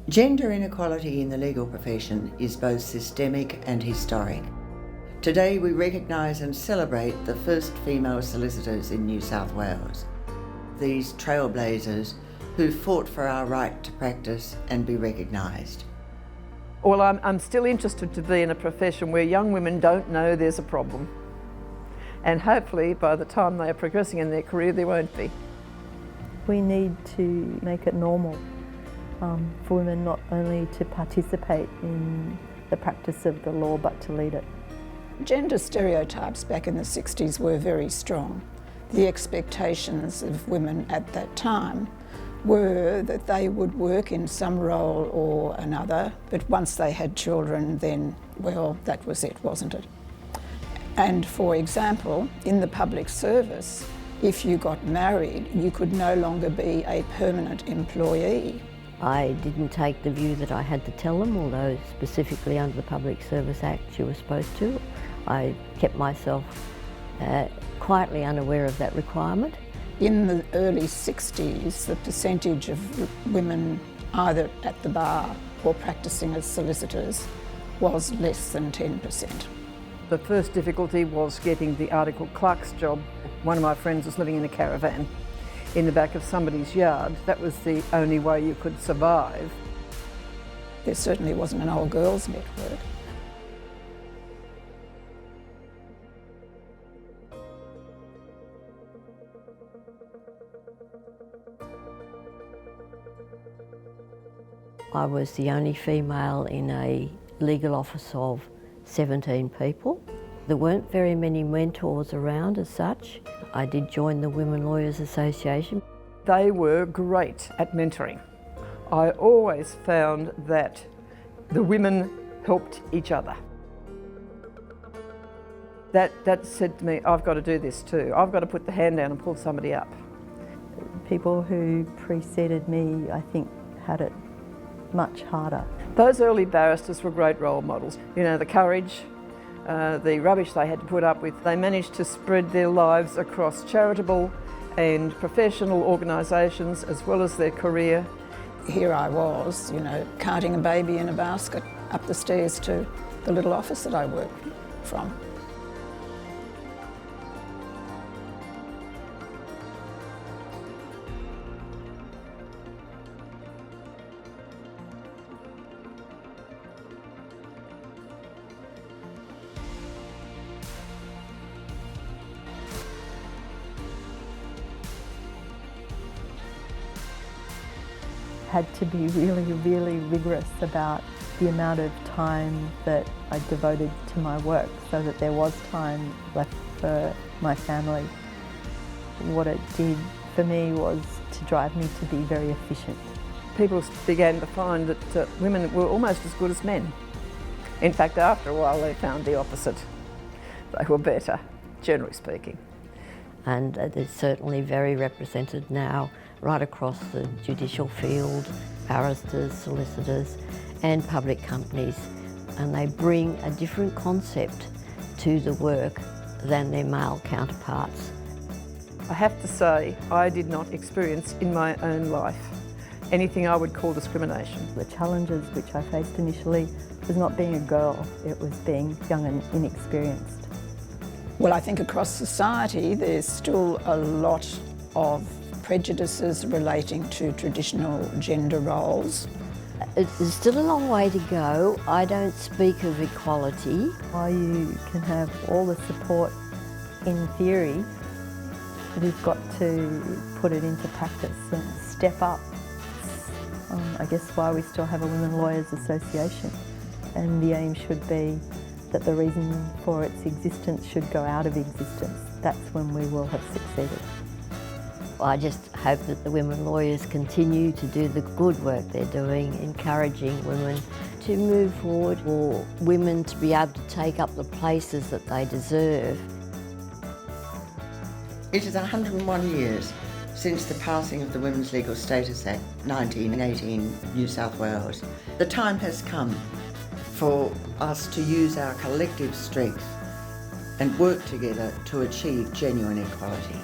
Gender inequality in the legal profession is both systemic and historic. Today we recognise and celebrate the first female solicitors in New South Wales. These trailblazers who fought for our right to practice and be recognised. Well, I'm still interested to be in a profession where young women don't know there's a problem. And hopefully by the time they are progressing in their career, there won't be. We need to make it normal for women not only to participate in the practice of the law, but to lead it. Gender stereotypes back in the 60s were very strong. The expectations of women at that time were that they would work in some role or another, but once they had children, then, well, that was it, wasn't it? And for example, in the public service, if you got married, you could no longer be a permanent employee. I didn't take the view that I had to tell them, although specifically under the Public Service Act you were supposed to. I kept myself quietly unaware of that requirement. In the early 60s, the percentage of women either at the bar or practising as solicitors was less than 10%. The first difficulty was getting the article clerk's job. One of my friends was living in a caravan in the back of somebody's yard. That was the only way you could survive. There certainly wasn't an old girls' network. I was the only female in a legal office of 17 people. There weren't very many mentors around as such. I did join the Women Lawyers Association. They were great at mentoring. I always found that the women helped each other. That said to me, I've got to do this too. I've got to put the hand down and pull somebody up. People who preceded me, I think, had it much harder. Those early barristers were great role models. You know, the courage, the rubbish they had to put up with. They managed to spread their lives across charitable and professional organisations as well as their career. Here I was, you know, carting a baby in a basket up the stairs to the little office that I worked from. Had to be really rigorous about the amount of time that I devoted to my work so that there was time left for my family. What it did for me was to drive me to be very efficient. People began to find that women were almost as good as men. In fact, after a while they found the opposite. They were better, generally speaking. And it's certainly very represented now right across the judicial field, barristers, solicitors and public companies, and they bring a different concept to the work than their male counterparts. I have to say, I did not experience in my own life anything I would call discrimination. The challenges which I faced initially was not being a girl, it was being young and inexperienced. Well, I think across society there's still a lot of prejudices relating to traditional gender roles. There's still a long way to go. I don't speak of equality. While you can have all the support in theory, we've got to put it into practice and step up. I guess why we still have a Women Lawyers Association, and the aim should be that the reason for its existence should go out of existence. That's when we will have succeeded. I just hope that the women lawyers continue to do the good work they're doing, encouraging women to move forward, for women to be able to take up the places that they deserve. It is 101 years since the passing of the Women's Legal Status Act 1918, New South Wales. The time has come for us to use our collective strength and work together to achieve genuine equality.